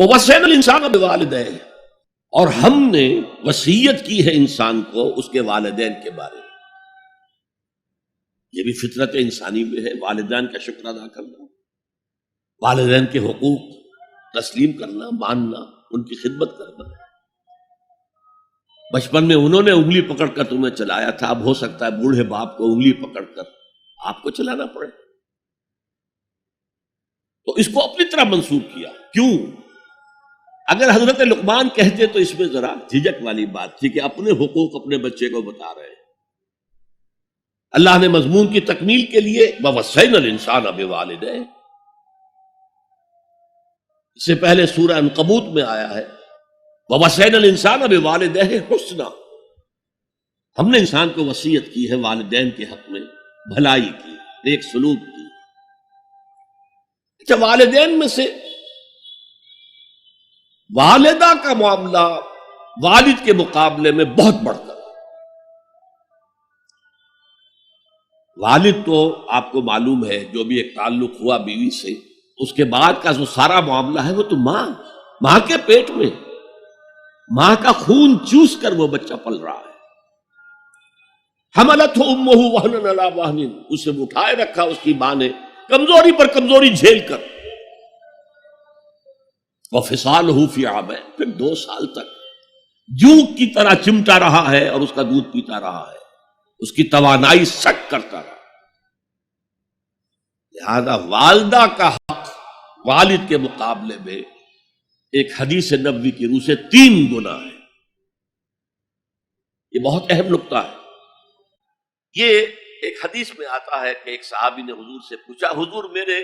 وَوَصَّيْنَا الْإِنسَانَ بِوَالِدَيْهِ، اور ہم نے وصیت کی ہے انسان کو اس کے والدین کے بارے میں. یہ بھی فطرت انسانی میں ہے، والدین کا شکر ادا کرنا، والدین کے حقوق تسلیم کرنا، ماننا، ان کی خدمت کرنا. بچپن میں انہوں نے انگلی پکڑ کر تمہیں چلایا تھا، اب ہو سکتا ہے بوڑھے باپ کو انگلی پکڑ کر آپ کو چلانا پڑے. تو اس کو اپنی طرح منسوخ کیا. کیوں؟ اگر حضرت لقمان کہتے تو اس میں ذرا جھجک والی بات تھی کہ اپنے حقوق اپنے بچے کو بتا رہے ہیں. اللہ نے مضمون کی تکمیل کے لیے وَوَصَّيْنَا الْإِنسَانَ بِوَالِدَيْهِ، اس سے پہلے سورہ عنکبوت میں آیا ہے وَوَصَّيْنَا الْإِنسَانَ بِوَالِدَيْهِ حُسْنًا، ہم نے انسان کو وصیت کی ہے والدین کے حق میں بھلائی کی، نیک سلوک کی. اچھا، والدین میں سے والدہ کا معاملہ والد کے مقابلے میں بہت بڑھ کر. والد تو آپ کو معلوم ہے جو بھی ایک تعلق ہوا بیوی سے، اس کے بعد کا جو سارا معاملہ ہے وہ تو ماں کے پیٹ میں، ماں کا خون چوس کر وہ بچہ پل رہا ہے. حملتہ امہ وہنا علی وہن، اسے اٹھائے رکھا اس کی ماں نے کمزوری پر کمزوری جھیل کر. وفصالہ فی عامین، پھر 2 سال تک جوک کی طرح چمٹا رہا ہے اور اس کا دودھ پیتا رہا ہے، اس کی توانائی سک کرتا رہا. لہذا والدہ کا حق والد کے مقابلے میں ایک حدیث نبوی کی روح سے 3 گنا ہے. یہ بہت اہم نقطہ ہے. یہ ایک حدیث میں آتا ہے کہ ایک صحابی نے حضور سے پوچھا، حضور میرے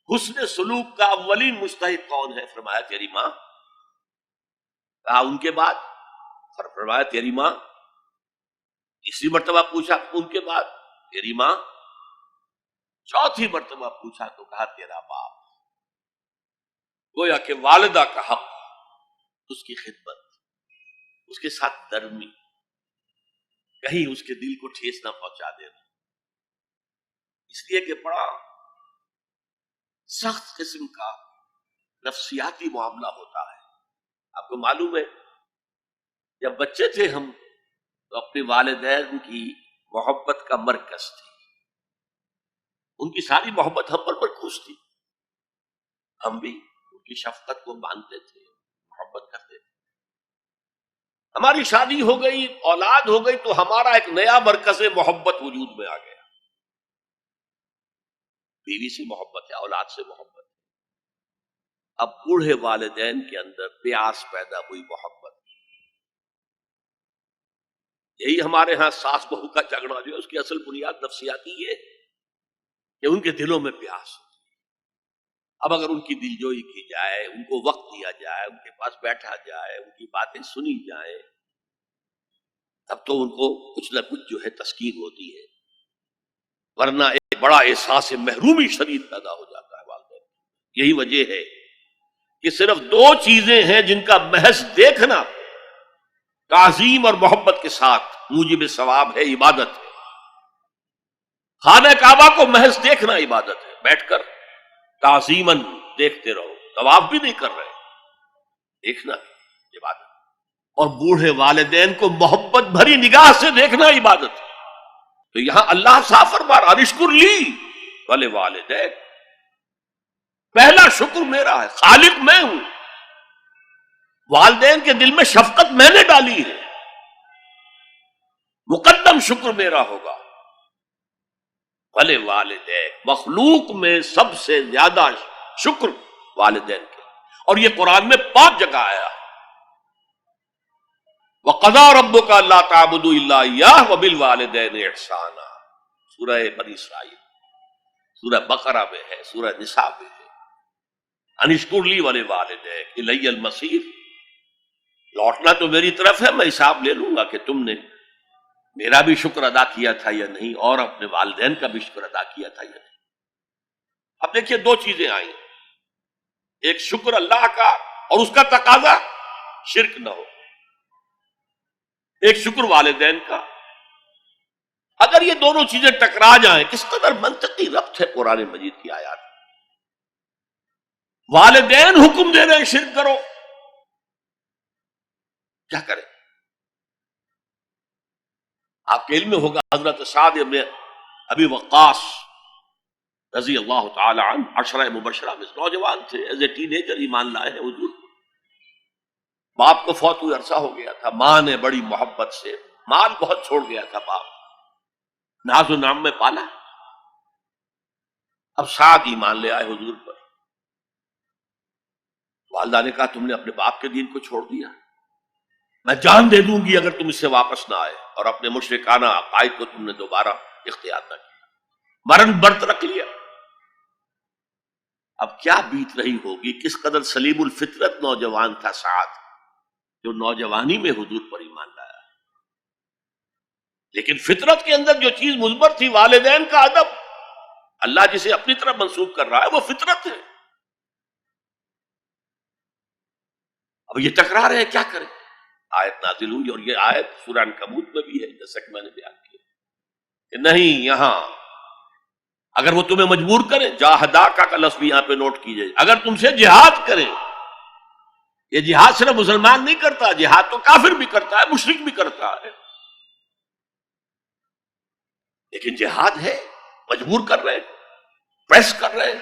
حسن سلوک کا اولین مستحق کون ہے؟ فرمایا تیری ماں. کہا ان کے بعد؟ فرمایا تیری ماں. تیسری مرتبہ پوچھا ان کے بعد؟ تیری ماں. چوتھی مرتبہ پوچھا تو کہا تیرا باپ. گویا کہ والدہ کا حق، اس کی خدمت، اس کے ساتھ نرمی، کہیں اس کے دل کو ٹھیس نہ پہنچا دینا. اس لیے کہ بڑا سخت قسم کا نفسیاتی معاملہ ہوتا ہے. آپ کو معلوم ہے جب بچے تھے ہم تو اپنے والدین کی محبت کا مرکز تھے. ان کی ساری محبت ہم پر مرکوز تھی. ہم بھی ان کی شفقت کو مانتے تھے، محبت کرتے تھے. ہماری شادی ہو گئی، اولاد ہو گئی تو ہمارا ایک نیا مرکز محبت وجود میں آ گیا. بیوی سے محبت ہے، اولاد سے محبت ہے. اب بوڑھے والدین کے اندر پیاس پیدا ہوئی محبت. یہی ہمارے ہاں ساس بہو کا جھگڑا جو ہے اس کی اصل بنیاد نفسیاتی ہے کہ ان کے دلوں میں پیاس ہوتی ہے. اب اگر ان کی دلجوئی کی جائے، ان کو وقت دیا جائے، ان کے پاس بیٹھا جائے، ان کی باتیں سنی جائیں، تب تو ان کو کچھ نہ کچھ جو ہے تسکین ہوتی ہے. ورنہ ایک بڑا احساس محرومی شدید پیدا ہو جاتا ہے والدین. یہی وجہ ہے کہ صرف 2 چیزیں ہیں جن کا محض دیکھنا تعظیم اور محبت کے ساتھ موجب ثواب ہے، عبادت ہے. خانہ کعبہ کو محض دیکھنا عبادت ہے، بیٹھ کر تعظیماً دیکھتے رہو، طواف بھی نہیں کر رہے، دیکھنا عبادت. اور بوڑھے والدین کو محبت بھری نگاہ سے دیکھنا عبادت ہے. تو یہاں اللہ صاف فرما رہا اشکر لی والے والدین، پہلا شکر میرا ہے، خالق میں ہوں. والدین کے دل میں شفقت میں نے ڈالی ہے، مقدم شکر میرا ہوگا. بھلے والدین، مخلوق میں سب سے زیادہ شکر والدین کے. اور یہ قرآن میں 5 جگہ آیا. وَقَضَىٰ رَبُّكَ أَلَّا تَعْبُدُوا إِلَّا إِيَّاهُ وَبِالْوَالِدَيْنِ إِحْسَانًا، سورہ بنی اسرائیل، سورہ بقرہ میں ہے، سورہ نساء میں ہے. ان اشکر لی وَلِوَالِدَيْكَ إِلَيَّ الْمَصِيرُ، لوٹنا تو میری طرف ہے، میں حساب لے لوں گا کہ تم نے میرا بھی شکر ادا کیا تھا یا نہیں، اور اپنے والدین کا بھی شکر ادا کیا تھا یا نہیں. اب دیکھیے 2 چیزیں آئیں، ایک شکر اللہ کا اور اس کا تقاضا شرک نہ ہو، ایک شکر والدین کا. اگر یہ دونوں چیزیں ٹکرا جائیں، کس قدر منطقی ربط ہے قرآن مجید کی آیات. والدین حکم دے رہے ہیں شرک کرو، کیا کریں؟ آپ کے علم میں ہوگا حضرت سعد ابن ابی وقاص رضی اللہ تعالی عنہ عشرہ مبشرہ میں نوجوان تھے، ایز اے ٹین ایجر ایمان لائے ہیں حضور۔ باپ کو فوت ہوئے عرصہ ہو گیا تھا، ماں نے بڑی محبت سے مال بہت چھوڑ گیا تھا، باپ ناز و نام میں پالا۔ اب سعد ایمان لے آئے حضور پر۔ والدہ نے کہا تم نے اپنے باپ کے دین کو چھوڑ دیا، میں جان دے دوں گی اگر تم اس سے واپس نہ آئے، اور اپنے مشرکانہ عقائد کو تم نے دوبارہ اختیار نہ کیا، مرن برت رکھ لیا۔ اب کیا بیت رہی ہوگی، کس قدر سلیم الفطرت نوجوان تھا سعد، جو نوجوانی میں حضور پر ایمان لایا۔ لیکن فطرت کے اندر جو چیز مثبت تھی، والدین کا ادب، اللہ جسے اپنی طرف منسوب کر رہا ہے وہ فطرت ہے۔ اب یہ ٹکرا رہے ہیں، کیا کریں؟ آیت نازل ہوئی، اور یہ آیت سورہ عنکبوت میں بھی ہے، جیسا کہ میں نے بیان کیا کہ نہیں، یہاں اگر وہ تمہیں مجبور کریں، جاہدا کا لفظ بھی یہاں پہ نوٹ کیجئے، اگر تم سے جہاد کریں، یہ جہاد صرف مسلمان نہیں کرتا، جہاد تو کافر بھی کرتا ہے، مشرک بھی کرتا ہے، لیکن جہاد ہے، مجبور کر رہے ہیں، پریس کر رہے ہیں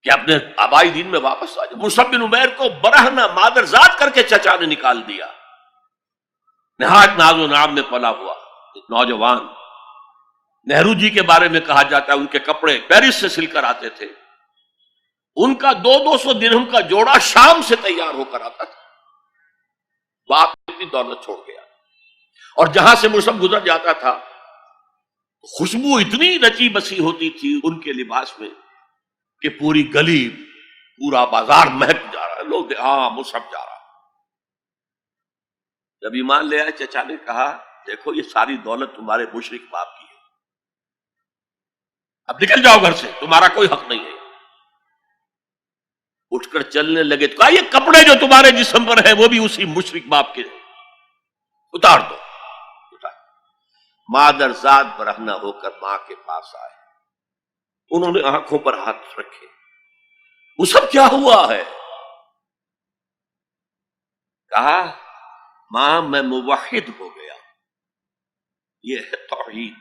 کہ اپنے آبائی دین میں واپس آ جائے۔ مصعب بن عمیر کو برہنہ مادرزاد کر کے چچا نے نکال دیا، نہایت ناز و نام میں پلا ہوا ایک نوجوان۔ نہرو جی کے بارے میں کہا جاتا ہے ان کے کپڑے پیرس سے سل کر آتے تھے، ان کا 200 درہم کا جوڑا شام سے تیار ہو کر آتا تھا۔ باپ اتنی دولت چھوڑ گیا، اور جہاں سے مصعب گزر جاتا تھا خوشبو اتنی رچی بسی ہوتی تھی ان کے لباس میں کہ پوری گلی، پورا بازار مہک جا رہا ہے، لوگ ہاں مصعب جا رہا۔ جب ایمان لے آئے، چچا نے کہا دیکھو یہ ساری دولت تمہارے مشرک باپ کی ہے، اب نکل جاؤ گھر سے، تمہارا کوئی حق نہیں ہے۔ اٹھ کر چلنے لگے تو کہا یہ کپڑے جو تمہارے جسم پر ہیں وہ بھی اسی مشرک باپ کے ہیں، اتار دو۔ مادرزاد برہنہ ہو کر ماں کے پاس آئے، انہوں نے آنکھوں پر ہاتھ رکھے، وہ سب کیا ہوا ہے؟ کہا ماں میں موحد ہو گیا، یہ ہے توحید۔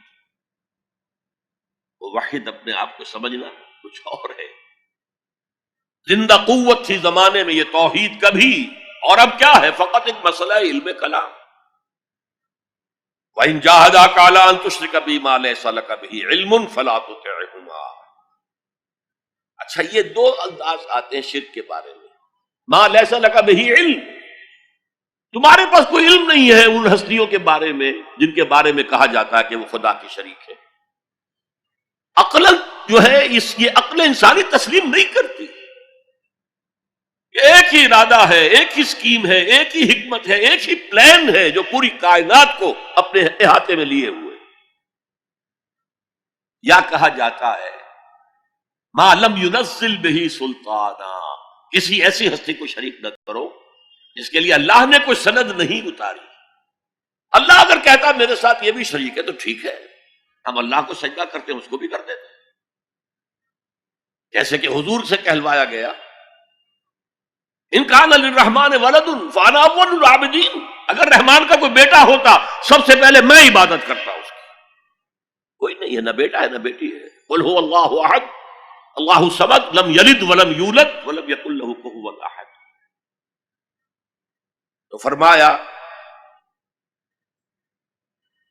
موحد اپنے آپ کو سمجھنا کچھ اور ہے، زندہ قوت تھی زمانے میں یہ توحید کبھی، اور اب کیا ہے؟ فقط ایک مسئلہ علم کلام۔ وَإِن جَاهَدَاكَ عَلَىٰ أَن تُشْرِكَ بِي مَا لَيْسَ لَكَ بِهِ عِلْمٌ فَلَا تُطِعْهُمَا۔ اچھا، یہ دو انداز آتے ہیں شرک کے بارے میں۔ مَا لَيْسَ لَكَ بِهِ علم، تمہارے پاس کوئی علم نہیں ہے ان ہستیوں کے بارے میں جن کے بارے میں کہا جاتا ہے کہ وہ خدا کی شریک ہے۔ عقل جو ہے یہ عقل انسانی تسلیم نہیں کرتی، ایک ہی ارادہ ہے، ایک ہی اسکیم ہے، ایک ہی حکمت ہے، ایک ہی پلان ہے جو پوری کائنات کو اپنے احاطے میں لیے ہوئے۔ یا کہا جاتا ہے ما لم ينزل به سلطانا، کسی ایسی ہستی کو شریک نہ کرو جس کے لیے اللہ نے کوئی سند نہیں اتاری۔ اللہ اگر کہتا میرے ساتھ یہ بھی شریک ہے تو ٹھیک ہے، ہم اللہ کو سجدہ کرتے ہیں، اس کو بھی کر دیتے ہیں۔ جیسے کہ حضور سے کہلوایا گیا ان کان للرحمن ولد فانا اول العابدین، اگر رحمان کا کوئی بیٹا ہوتا سب سے پہلے میں عبادت کرتا اس کی۔ کوئی نہیں ہے، نہ بیٹا ہے نہ بیٹی ہے۔ قل هو اللہ احد اللہ الصمد لم یلد ولم یولد ولم یکن له کفوا احد۔ تو فرمایا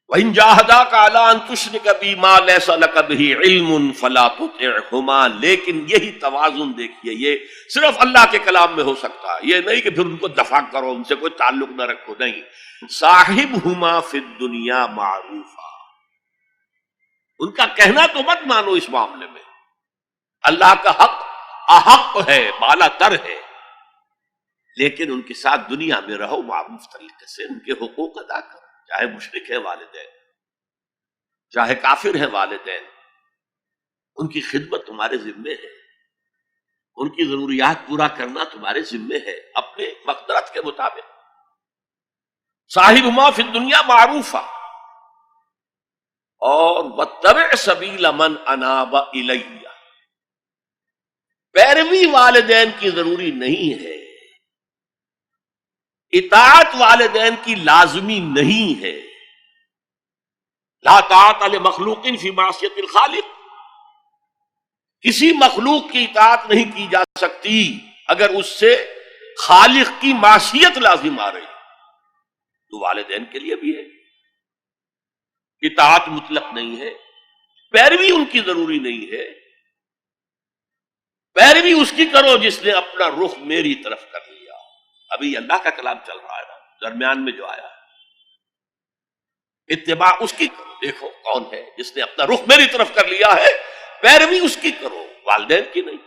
وَإِن جَاهَدَاكَ عَلَىٰ أَن تُشْرِكَ بِي مَا لَيْسَ لَكَ بِهِ عِلْمٌ فَلَا تُطِعْهُمَا۔ لیکن یہی توازن دیکھیے، یہ صرف اللہ کے کلام میں ہو سکتا ہے، یہ نہیں کہ پھر ان کو دفاع کرو، ان سے کوئی تعلق نہ رکھو، نہیں۔ صاحبهما فی الدنیا معروفا، ان کا کہنا تو مت مانو اس معاملے میں، اللہ کا حق احق ہے، بالا تر ہے، لیکن ان کے ساتھ دنیا میں رہو معروف طریقے سے، ان کے حقوق ادا کرو، چاہے مشرک ہے والدین، چاہے کافر ہے والدین، ان کی خدمت تمہارے ذمے ہے، ان کی ضروریات پورا کرنا تمہارے ذمے ہے اپنے مقدرت کے مطابق۔ صاحبہما فی الدنیا معروفا، اور واتبع سبیل من اناب الی، پیروی والدین کی ضروری نہیں ہے، اطاعت والدین کی لازمی نہیں ہے۔ لا طاعت لمخلوق فی معصیت الخالق، کسی مخلوق کی اطاعت نہیں کی جا سکتی اگر اس سے خالق کی معصیت لازم آ رہی، تو والدین کے لیے بھی ہے۔ اطاعت مطلق نہیں ہے، پیروی ان کی ضروری نہیں ہے، پیروی اس کی کرو جس نے اپنا رخ میری طرف کر لیا۔ ابھی اللہ کا کلام چل رہا ہے نا، درمیان میں جو آیا ہے، اتباع اس کی کرو۔ دیکھو کون ہے جس نے اپنا رخ میری طرف کر لیا ہے، پیروی اس کی کرو، والدین کی نہیں۔